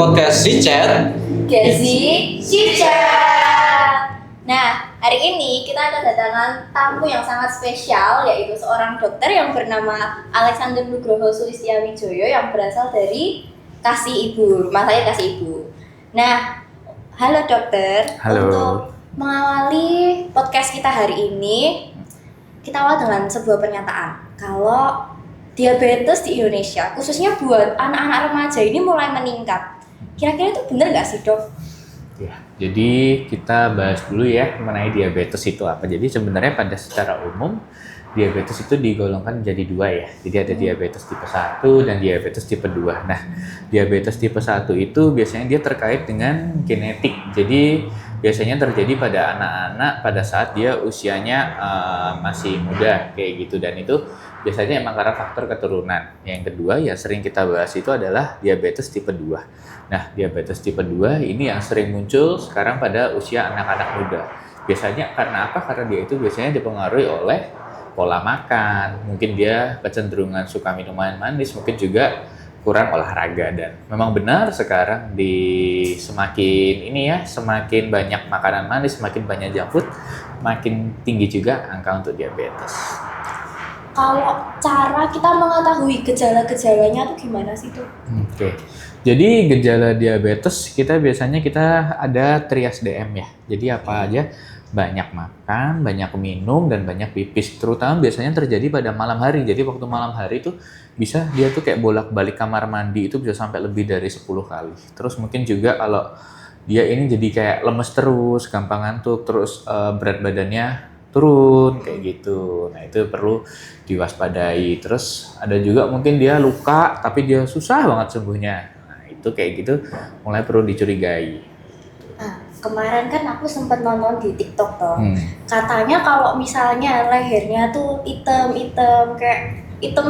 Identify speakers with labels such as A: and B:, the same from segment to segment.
A: podcast si Chat.
B: Gezi Cica. Nah, hari ini kita kedatangan tamu yang sangat spesial, yaitu seorang dokter yang bernama Alexander Nugroho Sulistiawijoyo yang berasal dari Kasih Ibu, rumah saya Kasih Ibu. Nah, halo dokter.
C: Halo.
B: Untuk mengawali podcast kita hari ini, kita awal dengan sebuah pernyataan. Kalau diabetes di Indonesia, khususnya buat anak-anak remaja ini mulai meningkat. Kira-kira itu benar nggak sih, dok?
C: Ya, jadi kita bahas dulu ya mengenai diabetes itu apa. Jadi sebenarnya pada secara umum diabetes itu digolongkan jadi dua ya. Jadi ada diabetes tipe 1 dan diabetes tipe 2. Nah, diabetes tipe 1 itu biasanya dia terkait dengan genetik. Jadi biasanya terjadi pada anak-anak pada saat dia usianya masih muda kayak gitu, dan itu biasanya emang karena faktor keturunan. Yang kedua ya sering kita bahas itu adalah diabetes tipe 2. Nah, diabetes tipe 2 ini yang sering muncul sekarang pada usia anak-anak muda. Biasanya karena apa? Karena dia itu biasanya dipengaruhi oleh pola makan. Mungkin dia kecenderungan suka minuman manis, mungkin juga kurang olahraga. Dan memang benar sekarang semakin banyak makanan manis, semakin banyak junk food, makin tinggi juga angka untuk diabetes.
B: Kalau cara kita mengetahui gejala-gejalanya tuh gimana sih, dok?
C: Oke. Jadi gejala diabetes kita ada trias DM ya. Jadi apa aja? Banyak makan, banyak minum, dan banyak pipis. Terutama biasanya terjadi pada malam hari. Jadi waktu malam hari itu bisa dia tuh kayak bolak-balik kamar mandi itu bisa sampai lebih dari 10 kali. Terus mungkin juga kalau dia ini jadi kayak lemes terus, gampang ngantuk, terus berat badannya turun kayak gitu. Nah, itu perlu diwaspadai. Terus ada juga mungkin dia luka tapi dia susah banget sembuhnya. Nah, itu kayak gitu mulai perlu dicurigai.
B: Nah, kemarin kan aku sempat nonton di TikTok toh. Katanya kalau misalnya lehernya tuh hitam-hitam kayak hitam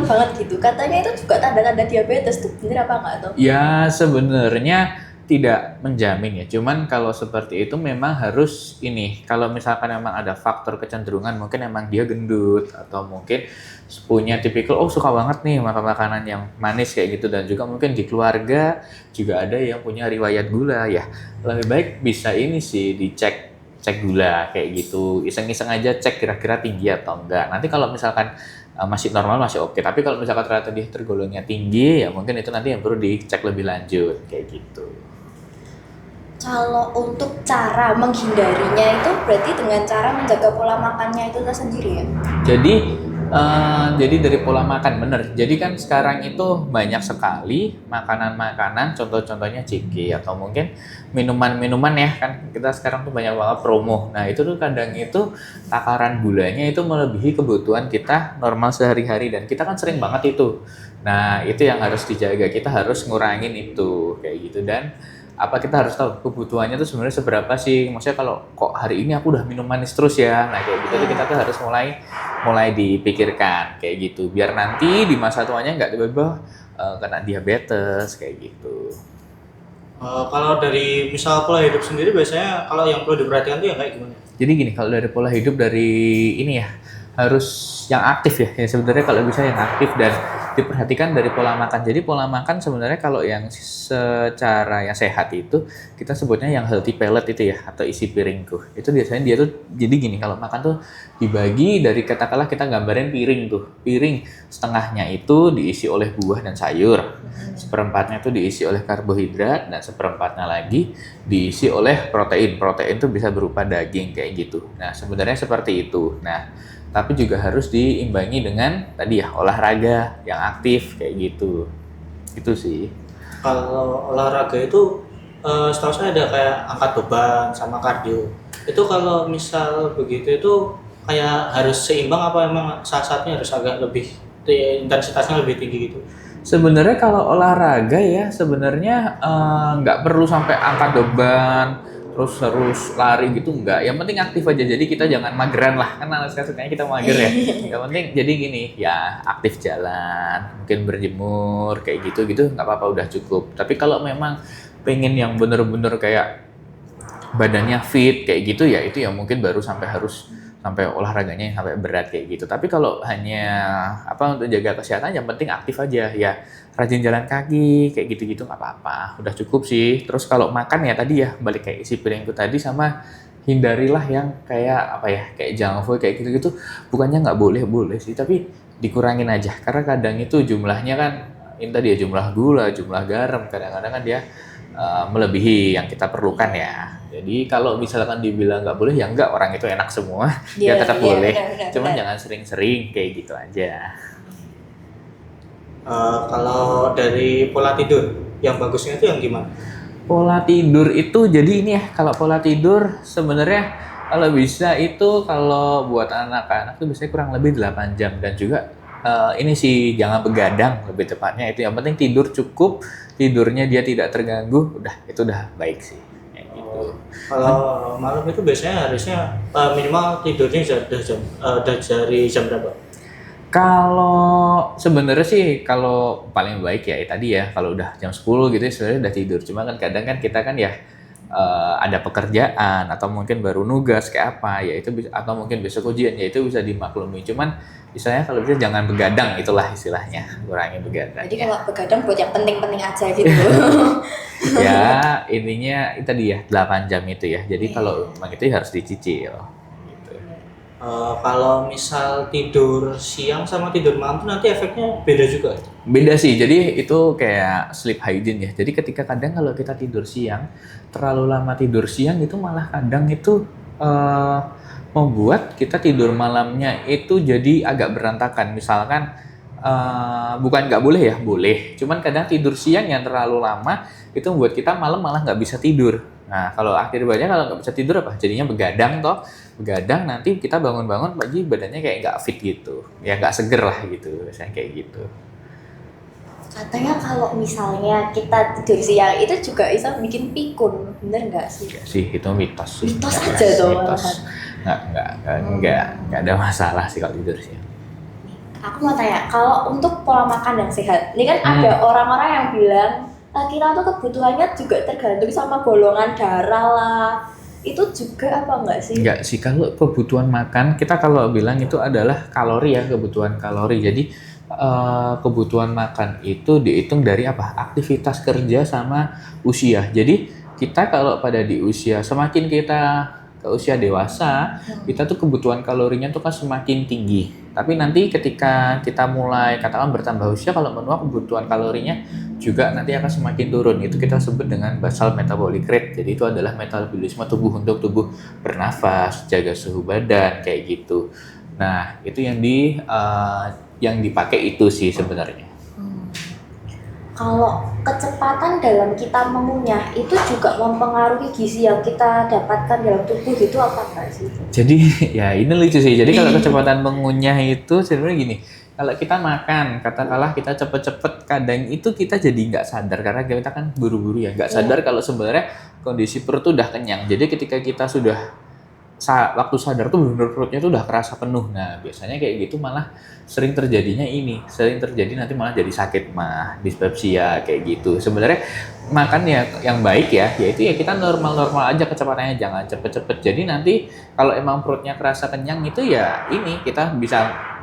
B: banget gitu. Katanya itu juga tanda-tanda diabetes tuh, bener apa enggak tuh?
C: Ya, sebenarnya tidak menjamin ya. Cuman kalau seperti itu memang harus kalau misalkan memang ada faktor kecenderungan, mungkin emang dia gendut atau mungkin punya tipikal suka banget nih makan makanan yang manis kayak gitu, dan juga mungkin di keluarga juga ada yang punya riwayat gula ya. Lebih baik bisa cek gula kayak gitu. Iseng-iseng aja cek kira-kira tinggi atau enggak. Nanti kalau misalkan masih normal masih oke. Tapi kalau misalkan ternyata dia tergolongnya tinggi ya mungkin itu nanti yang perlu dicek lebih lanjut kayak gitu.
B: Kalau untuk cara menghindarinya itu berarti dengan cara menjaga pola makannya itu tersendiri ya?
C: Jadi dari pola makan bener. Jadi kan sekarang itu banyak sekali makanan-makanan, contoh-contohnya ciki atau mungkin minuman-minuman ya kan, kita sekarang tuh banyak banget promo. Nah itu tuh kadang itu takaran gulanya itu melebihi kebutuhan kita normal sehari-hari, dan kita kan sering banget itu. Nah itu yang harus dijaga, kita harus ngurangin itu kayak gitu. Dan kita harus tahu kebutuhannya tuh sebenarnya seberapa sih. Maksudnya kalau kok hari ini aku udah minum manis terus ya, nah kayak gitu kita tuh harus mulai dipikirkan kayak gitu, biar nanti di masa tuanya nggak tiba-tiba kena diabetes kayak gitu.
A: Kalau dari misal pola hidup sendiri biasanya kalau yang perlu diperhatikan tuh yang kayak gimana?
C: Jadi gini, kalau dari pola hidup dari ini ya harus yang aktif ya sebenarnya, kalau bisa yang aktif dan diperhatikan dari pola makan. Jadi pola makan sebenarnya kalau yang secara yang sehat itu kita sebutnya yang healthy palate itu ya, atau isi piringku. Itu biasanya dia tuh jadi gini, kalau makan tuh dibagi dari, katakanlah kita gambarin piring tuh. Piring setengahnya itu diisi oleh buah dan sayur. Seperempatnya itu diisi oleh karbohidrat, dan seperempatnya lagi diisi oleh protein. Protein itu bisa berupa daging kayak gitu. Nah, sebenarnya seperti itu. Nah, tapi juga harus diimbangi dengan tadi ya olahraga yang aktif kayak gitu. Itu sih.
A: Kalau olahraga itu setahu saya ada kayak angkat beban sama kardio. Itu kalau misal begitu itu kayak harus seimbang apa emang saat-saatnya harus agak lebih intensitasnya lebih tinggi gitu?
C: Sebenarnya kalau olahraga ya sebenarnya nggak perlu sampai angkat beban terus harus lari gitu, enggak. Yang penting aktif aja. Jadi kita jangan mageran lah, kan anak sekarang sukanya kita mager ya. Yang penting jadi gini ya, aktif jalan, mungkin berjemur kayak gitu nggak apa-apa, udah cukup. Tapi kalau memang pengen yang bener-bener kayak badannya fit kayak gitu ya, itu ya mungkin baru sampai harus sampai olahraganya yang sampai berat kayak gitu. Tapi kalau hanya untuk jaga kesehatan, yang penting aktif aja ya, rajin jalan kaki kayak gitu-gitu nggak apa-apa, udah cukup sih. Terus kalau makan ya tadi ya balik kayak isi piringku tadi, sama hindarilah yang kayak kayak junk food kayak gitu-gitu. Bukannya nggak boleh sih, tapi dikurangin aja, karena kadang itu jumlahnya kan ini tadi ya, jumlah gula, jumlah garam, kadang-kadang kan dia melebihi yang kita perlukan ya. Jadi kalau misalkan dibilang nggak boleh, ya enggak, orang itu enak semua, ya tetap boleh. Cuman jangan sering-sering kayak gitu aja.
A: Kalau dari pola tidur, yang bagusnya itu yang gimana?
C: Pola tidur itu jadi ini ya, kalau pola tidur sebenarnya kalau bisa itu, kalau buat anak-anak itu biasanya kurang lebih 8 jam, dan juga ini sih jangan begadang, lebih tepatnya itu. Yang penting tidur cukup, tidurnya dia tidak terganggu, itu udah baik sih. Kayak gitu.
A: Kalau malam itu biasanya harusnya minimal tidurnya dari jam berapa?
C: Kalau sebenarnya sih kalau paling baik ya tadi ya, kalau udah jam 10 gitu ya sebenarnya udah tidur. Cuma kan kadang kan kita kan ya ada pekerjaan atau mungkin baru nugas kayak apa ya, itu atau mungkin besok ujian, ya itu bisa dimaklumi. Cuman misalnya kalau bisa jangan begadang, itulah istilahnya, kurangi begadang.
B: Jadi kalau begadang buat yang penting-penting aja gitu.
C: Ya intinya itu tadi ya 8 jam itu ya. Jadi kalau memang itu harus dicicil. Gitu.
A: Kalau misal tidur siang sama tidur malam tuh nanti efeknya beda juga.
C: Beda sih, jadi itu kayak sleep hygiene ya. Jadi ketika kadang kalau kita tidur siang, terlalu lama tidur siang itu malah kadang itu membuat kita tidur malamnya itu jadi agak berantakan. Misalkan bukan nggak boleh ya, boleh. Cuman kadang tidur siang yang terlalu lama itu membuat kita malam malah nggak bisa tidur. Nah kalau akibatnya kalau nggak bisa tidur apa? Jadinya begadang toh. Begadang nanti kita bangun-bangun pagi badannya kayak nggak fit gitu. Ya nggak seger lah gitu, biasanya kayak gitu.
B: Katanya kalau misalnya kita tidur siang itu juga bisa bikin pikun, bener nggak sih?
C: Enggak sih, itu mitos sih.
B: Mitos aja tuh.
C: Mitos. Enggak ada masalah sih kalau tidur siang.
B: Aku mau tanya, kalau untuk pola makan yang sehat, ini kan ada orang-orang yang bilang kita tuh kebutuhannya juga tergantung sama golongan darah lah. Itu juga apa enggak sih?
C: Enggak sih, kalau kebutuhan makan kita kalau bilang itu adalah kalori ya, kebutuhan kalori. Jadi kebutuhan makan itu dihitung dari apa? Aktivitas kerja sama usia. Jadi kita kalau pada di usia, semakin kita ke usia dewasa, kita tuh kebutuhan kalorinya tuh kan semakin tinggi. Tapi nanti ketika kita mulai katakan bertambah usia, kalau menua kebutuhan kalorinya juga nanti akan semakin turun. Itu kita sebut dengan basal metabolic rate. Jadi itu adalah metabolisme tubuh untuk tubuh bernafas, jaga suhu badan kayak gitu. Nah, itu yang dipakai itu sih sebenarnya.
B: Kalau kecepatan dalam kita mengunyah itu juga mempengaruhi gizi yang kita dapatkan dalam tubuh gitu apa enggak sih?
C: Jadi ya ini lucu sih. Jadi kalau kecepatan mengunyah itu sebenarnya gini. Kalau kita makan, katakanlah kita cepet-cepet, kadang itu kita jadi nggak sadar karena kita kan buru-buru ya, nggak sadar kalau sebenarnya kondisi perut tuh udah kenyang. Jadi ketika kita sudah waktu sadar tuh benar-benar perutnya tuh udah kerasa penuh. Nah biasanya kayak gitu malah sering terjadinya sering terjadi nanti malah jadi sakit mah, dispepsia kayak gitu. Sebenarnya makan ya yang baik ya, yaitu ya kita normal-normal aja kecepatannya, jangan cepet-cepet. Jadi nanti kalau emang perutnya kerasa kenyang itu ya kita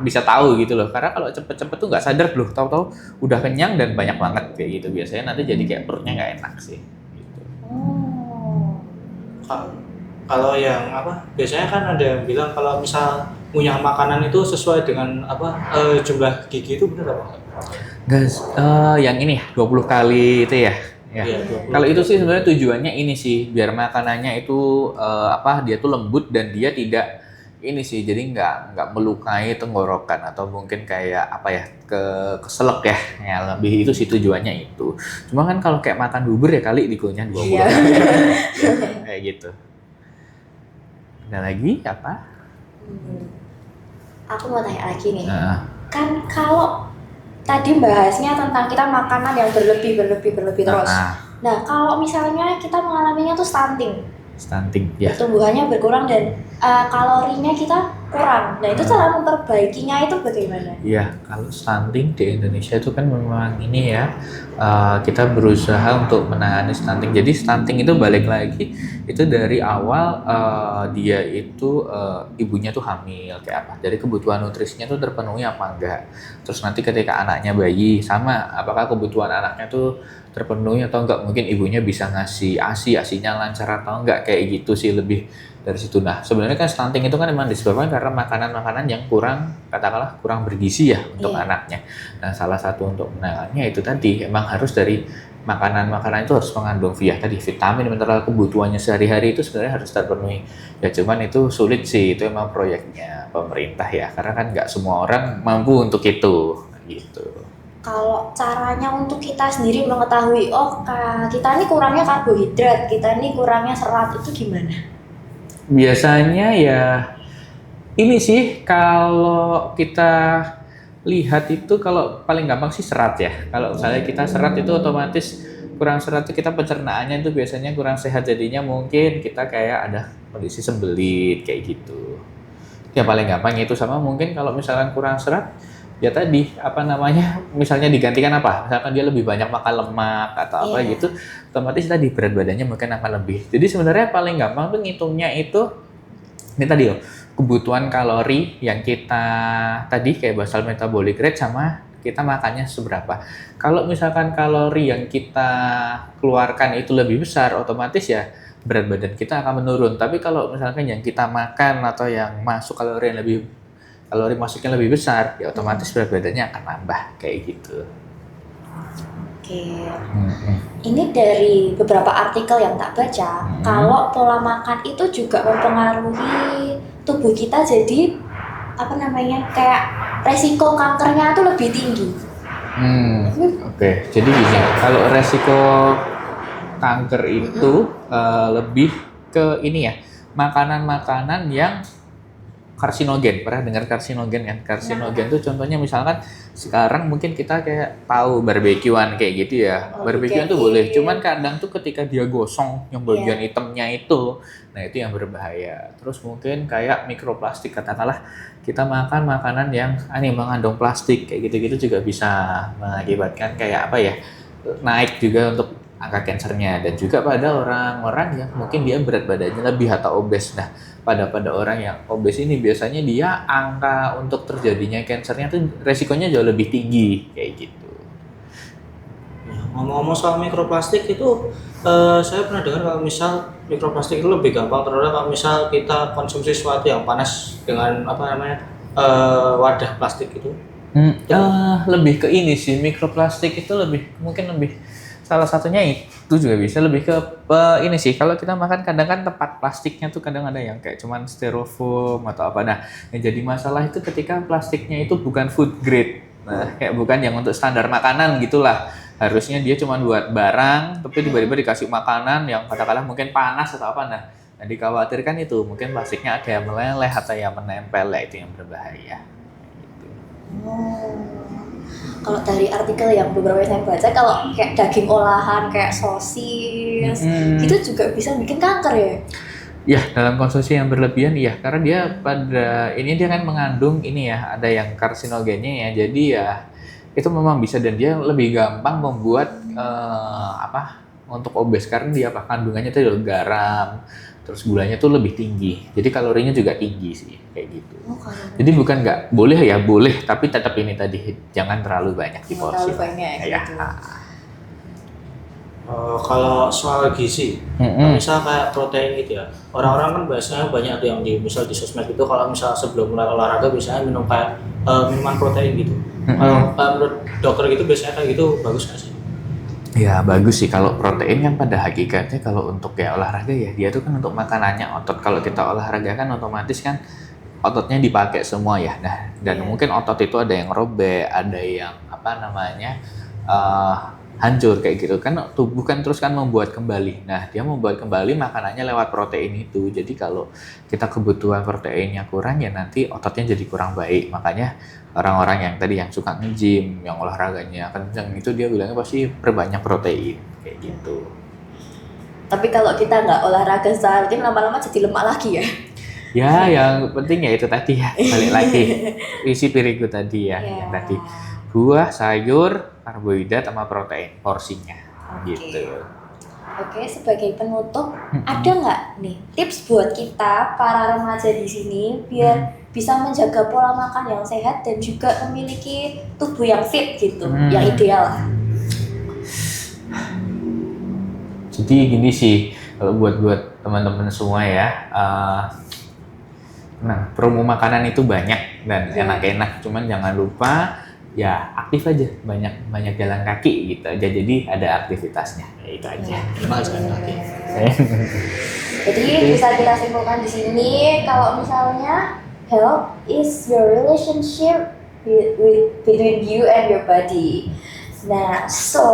C: bisa tahu gitu loh. Karena kalau cepet-cepet tuh nggak sadar loh, tahu-tahu udah kenyang dan banyak banget kayak gitu. Biasanya nanti jadi kayak perutnya nggak enak sih. Gitu.
A: Kalau yang biasanya kan ada yang bilang kalau misal ngunyah makanan itu sesuai dengan jumlah gigi, itu benar apa?
C: Guys, yang ini 20 kali itu ya.
A: Iya,
C: Kalau itu sih sebenarnya tujuannya ini sih biar makanannya itu dia tuh lembut dan dia tidak jadi nggak melukai tenggorokan atau mungkin kayak keselak ya. Ya lebih itu sih tujuannya itu. Cuma kan kalau kayak makan bubur ya kali dikunyah 20 kali. Kayak gitu. Ada lagi apa?
B: Aku mau tanya lagi nih. Kan kalau tadi bahasnya tentang kita makanan yang berlebih terus. Nah, kalau misalnya kita mengalaminya tuh stunting
C: ya.
B: Pertumbuhannya berkurang dan kalorinya kita kurang. Nah, itu cara memperbaikinya itu bagaimana?
C: Iya, kalau stunting di Indonesia itu kan memang ini ya, kita berusaha untuk menangani stunting. Jadi stunting itu balik lagi, itu dari awal dia itu ibunya tuh hamil kayak apa. Jadi kebutuhan nutrisinya tuh terpenuhi apa enggak. Terus nanti ketika anaknya bayi sama, apakah kebutuhan anaknya tuh terpenuhi atau enggak. Mungkin ibunya bisa ngasih asinya lancar atau enggak, kayak gitu sih lebih dari situ. Nah, sebenarnya kan stunting itu kan memang disebabkan karena makanan-makanan yang kurang, katakanlah kurang bergizi ya untuk
B: Iya.
C: anaknya. Nah, salah satu untuk menangani itu tadi emang harus dari makanan-makanan itu harus mengandung tadi vitamin, mineral, kebutuhannya sehari-hari itu sebenarnya harus terpenuhi. Ya cuman itu sulit sih, itu emang proyeknya pemerintah ya, karena kan nggak semua orang mampu untuk itu, gitu.
B: Kalau caranya untuk kita sendiri mengetahui, oh kita ini kurangnya karbohidrat, kita ini kurangnya serat, itu gimana?
C: Biasanya ya ini sih kalau kita lihat itu kalau paling gampang sih serat ya. Kalau misalnya kita serat itu otomatis kurang serat itu kita pencernaannya itu biasanya kurang sehat, jadinya mungkin kita kayak ada kondisi sembelit kayak gitu. Ya paling gampang itu, sama mungkin kalau misalkan kurang serat ya tadi apa namanya, misalnya digantikan apa, misalkan dia lebih banyak makan lemak atau apa
B: Iya.
C: gitu, otomatis tadi berat badannya mungkin akan lebih. Jadi sebenarnya paling gampang tuh ngitungnya itu ini tadi loh, kebutuhan kalori yang kita tadi kayak basal metabolic rate sama kita makannya seberapa. Kalau misalkan kalori yang kita keluarkan itu lebih besar, otomatis ya berat badan kita akan menurun. Tapi kalau misalkan yang kita makan atau yang masuk kalori masuknya lebih besar, ya otomatis berat badannya akan nambah kayak gitu.
B: Oke.
C: Hmm.
B: Ini dari beberapa artikel yang tak baca, kalau pola makan itu juga mempengaruhi tubuh kita, jadi apa namanya, kayak resiko kankernya tuh lebih tinggi.
C: Oke. Jadi gini, kalau resiko kanker itu lebih ke ini ya, makanan-makanan yang karsinogen. Pernah dengar karsinogen kan? Karsinogen tuh contohnya misalkan sekarang mungkin kita kayak tahu barbekyuan kayak gitu ya.
B: Oh,
C: Barbekyuan tuh
B: diganti.
C: boleh, cuman kadang tuh ketika dia gosong yang bagian hitamnya itu, nah itu yang berbahaya. Terus mungkin kayak mikroplastik, katakanlah kita makan makanan yang mengandung plastik kayak gitu-gitu juga bisa mengakibatkan kayak apa ya, naik juga untuk angka kansernya. Dan juga pada orang-orang yang mungkin dia berat badannya lebih atau obes. Nah, pada orang yang obes ini biasanya dia angka untuk terjadinya kansernya tuh resikonya jauh lebih tinggi kayak gitu.
A: Ya, ngomong-ngomong soal mikroplastik itu, saya pernah dengar kalau misal mikroplastik itu lebih gampang teroleh kalau misal kita konsumsi sesuatu yang panas dengan apa namanya, wadah plastik itu.
C: Lebih ke ini sih, mikroplastik itu mungkin lebih salah satunya itu juga bisa lebih ke ini sih, kalau kita makan kadang kan tempat plastiknya tuh kadang ada yang kayak cuman styrofoam atau apa. Nah, yang jadi masalah itu ketika plastiknya itu bukan food grade, nah kayak bukan yang untuk standar makanan gitulah. Harusnya dia cuma buat barang, tapi tiba-tiba dikasih makanan yang katakanlah mungkin panas atau apa. Nah, yang dikhawatirkan itu mungkin plastiknya ada yang meleleh atau yang menempel, ya itu yang berbahaya.
B: Kalau dari artikel yang beberapa yang saya baca, kalau kayak daging olahan kayak sosis itu juga bisa bikin kanker ya.
C: Ya, dalam konsumsi yang berlebihan iya, karena dia dia kan mengandung ini ya, ada yang karsinogennya ya. Jadi ya itu memang bisa, dan dia lebih gampang membuat untuk obes karena dia kandungannya itu garam, terus gulanya tuh lebih tinggi. Jadi kalorinya juga tinggi sih kayak gitu. Jadi bukan nggak boleh ya, boleh, tapi tetap ini tadi jangan terlalu banyak di porsi.
B: Terlalu banyak
C: Ya.
B: gitu.
A: Kalau soal gizi, misal kayak protein gitu ya, orang-orang kan biasanya banyak tuh yang misal di sosmed itu kalau misal sebelum mulai olahraga biasanya minum kayak minuman protein gitu. Kalau menurut dokter gitu biasanya kayak gitu bagus nggak sih?
C: Ya bagus sih kalau protein kan, pada hakikatnya kalau untuk ya olahraga ya dia tuh kan untuk makanannya otot. Kalau kita olahraga kan otomatis kan ototnya dipakai semua ya. Nah, dan mungkin otot itu ada yang robek, ada yang hancur kayak gitu kan, tubuh kan terus kan membuat kembali. Nah, dia membuat kembali makanannya lewat protein itu. Jadi kalau kita kebutuhan proteinnya kurang ya nanti ototnya jadi kurang baik. Makanya orang-orang yang tadi yang suka nge-gym, yang olahraganya kenceng itu dia bilangnya pasti perbanyak protein kayak gitu.
B: Tapi kalau kita nggak olahraga secara rutin, lama-lama jadi lemak lagi ya.
C: Ya, yang penting ya itu tadi ya, balik lagi isi piringku tadi ya,
B: Ya.
C: yang tadi buah, sayur, karbohidrat sama protein porsinya,
B: Oke.
C: gitu.
B: Oke, sebagai penutup, ada nggak nih tips buat kita para remaja di sini biar bisa menjaga pola makan yang sehat dan juga memiliki tubuh yang fit gitu, yang ideal?
C: Jadi gini sih, kalau buat teman-teman semua ya, nah promo makanan itu banyak dan
B: Iya.
C: enak-enak, cuman jangan lupa ya aktif aja, banyak jalan kaki gitu aja, jadi ada aktivitasnya, ya itu aja.
A: Terima kasih lagi.
B: Jadi bisa kita simpulkan di sini kalau misalnya health is your relationship between you and your body. Nah, so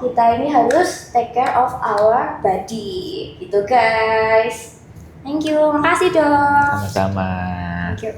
B: kita ini harus take care of our body, gitu guys. Thank you, makasih dong.
C: Sama-sama.
B: Thank you.